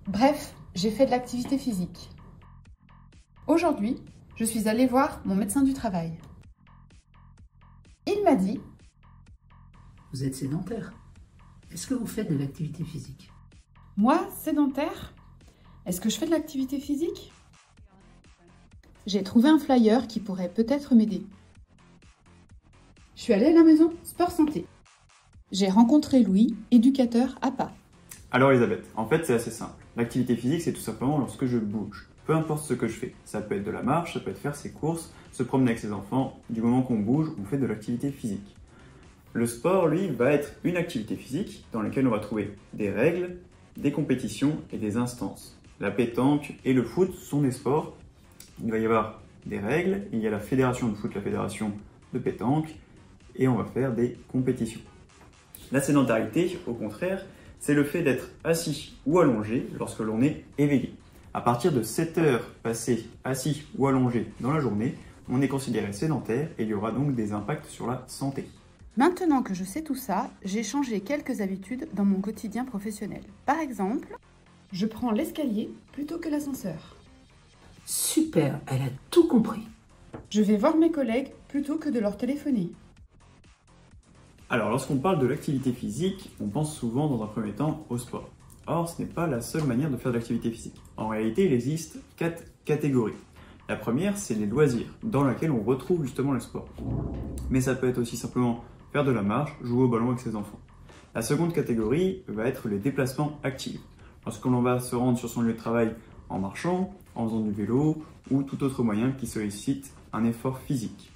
Bref, j'ai fait de l'activité physique. Aujourd'hui, je suis allée voir mon médecin du travail. Il m'a dit: Vous êtes sédentaire. Est-ce que vous faites de l'activité physique? moi, sédentaire, est-ce que je fais de l'activité physique? J'ai trouvé un flyer qui pourrait peut-être m'aider. Je suis allée à la maison Sport Santé. J'ai rencontré Louis, éducateur APA. Alors Elisabeth, en fait c'est assez simple. L'activité physique c'est tout simplement lorsque je bouge. Peu importe ce que je fais. Ça peut être de la marche, ça peut être faire ses courses, se promener avec ses enfants. Du moment qu'on bouge, on fait de l'activité physique. Le sport, lui, va être une activité physique dans laquelle on va trouver des règles, des compétitions et des instances. La pétanque et le foot sont des sports. Il va y avoir des règles, il y a la fédération de foot, la fédération de pétanque, et on va faire des compétitions. La sédentarité, au contraire, c'est le fait d'être assis ou allongé lorsque l'on est éveillé. À partir de 7 heures passées assis ou allongé dans la journée, on est considéré sédentaire et il y aura donc des impacts sur la santé. Maintenant que je sais tout ça, j'ai changé quelques habitudes dans mon quotidien professionnel. Par exemple, je prends l'escalier plutôt que l'ascenseur. Super, elle a tout compris. Je vais voir mes collègues plutôt que de leur téléphoner. Alors, lorsqu'on parle de l'activité physique, on pense souvent dans un premier temps au sport. Or, ce n'est pas la seule manière de faire de l'activité physique. En réalité, il existe 4 catégories. La première, c'est les loisirs, dans laquelle on retrouve justement le sport. Mais ça peut être aussi simplement faire de la marche, jouer au ballon avec ses enfants. La seconde catégorie va être les déplacements actifs. Lorsque l'on va se rendre sur son lieu de travail en marchant, en faisant du vélo ou tout autre moyen qui sollicite un effort physique.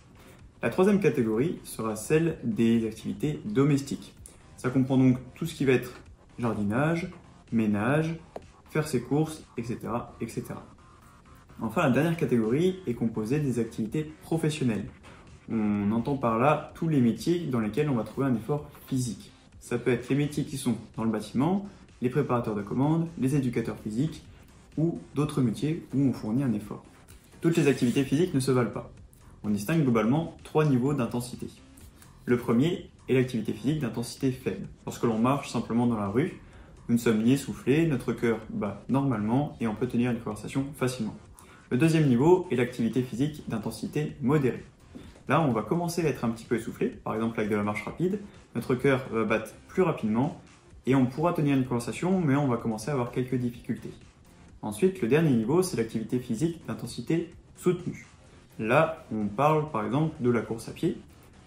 La troisième catégorie sera celle des activités domestiques. Ça comprend donc tout ce qui va être jardinage, ménage, faire ses courses, etc., etc. Enfin, la dernière catégorie est composée des activités professionnelles. On entend par là tous les métiers dans lesquels on va trouver un effort physique. Ça peut être les métiers qui sont dans le bâtiment, les préparateurs de commandes, les éducateurs physiques ou d'autres métiers où on fournit un effort. Toutes les activités physiques ne se valent pas. On distingue globalement 3 niveaux d'intensité. Le premier est l'activité physique d'intensité faible. Lorsque l'on marche simplement dans la rue, nous ne sommes ni essoufflés, notre cœur bat normalement et on peut tenir une conversation facilement. Le deuxième niveau est l'activité physique d'intensité modérée. Là, on va commencer à être un petit peu essoufflé, par exemple avec de la marche rapide, notre cœur va battre plus rapidement et on pourra tenir une conversation, mais on va commencer à avoir quelques difficultés. Ensuite, le dernier niveau, c'est l'activité physique d'intensité soutenue. Là, on parle par exemple de la course à pied.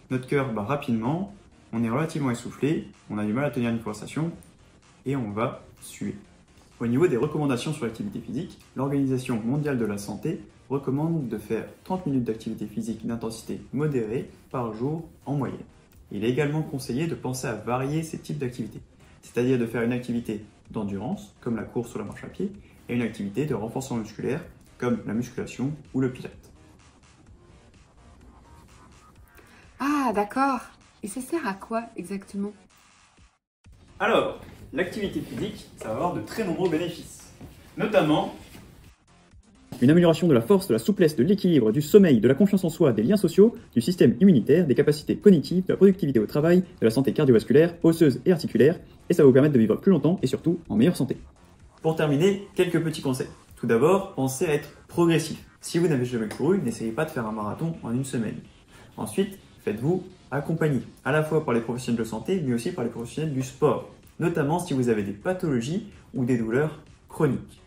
Notre cœur bat rapidement, on est relativement essoufflé, on a du mal à tenir une conversation et on va suer. Au niveau des recommandations sur l'activité physique, l'Organisation mondiale de la santé recommande de faire 30 minutes d'activité physique d'intensité modérée par jour en moyenne. Il est également conseillé de penser à varier ces types d'activités, c'est-à-dire de faire une activité d'endurance, comme la course ou la marche à pied, et une activité de renforcement musculaire, comme la musculation ou le pilate. Ah, d'accord. Et ça sert à quoi exactement? Alors, l'activité physique, ça va avoir de très nombreux bénéfices, notamment une amélioration de la force, de la souplesse, de l'équilibre, du sommeil, de la confiance en soi, des liens sociaux, du système immunitaire, des capacités cognitives, de la productivité au travail, de la santé cardiovasculaire, osseuse et articulaire, et ça va vous permettre de vivre plus longtemps et surtout en meilleure santé. Pour terminer, quelques petits conseils. Tout d'abord, pensez à être progressif. Si vous n'avez jamais couru, n'essayez pas de faire un marathon en une semaine. Ensuite, faites-vous accompagner, à la fois par les professionnels de santé, mais aussi par les professionnels du sport, notamment si vous avez des pathologies ou des douleurs chroniques.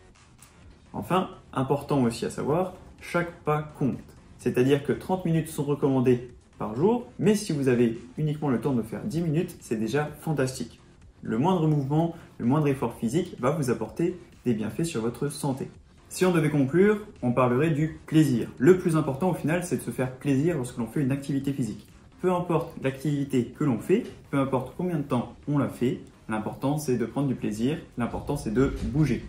Enfin, important aussi à savoir, chaque pas compte. C'est-à-dire que 30 minutes sont recommandées par jour, mais si vous avez uniquement le temps de faire 10 minutes, c'est déjà fantastique. Le moindre mouvement, le moindre effort physique va vous apporter des bienfaits sur votre santé. Si on devait conclure, on parlerait du plaisir. Le plus important au final, c'est de se faire plaisir lorsque l'on fait une activité physique. Peu importe l'activité que l'on fait, peu importe combien de temps on la fait, l'important c'est de prendre du plaisir, l'important c'est de bouger.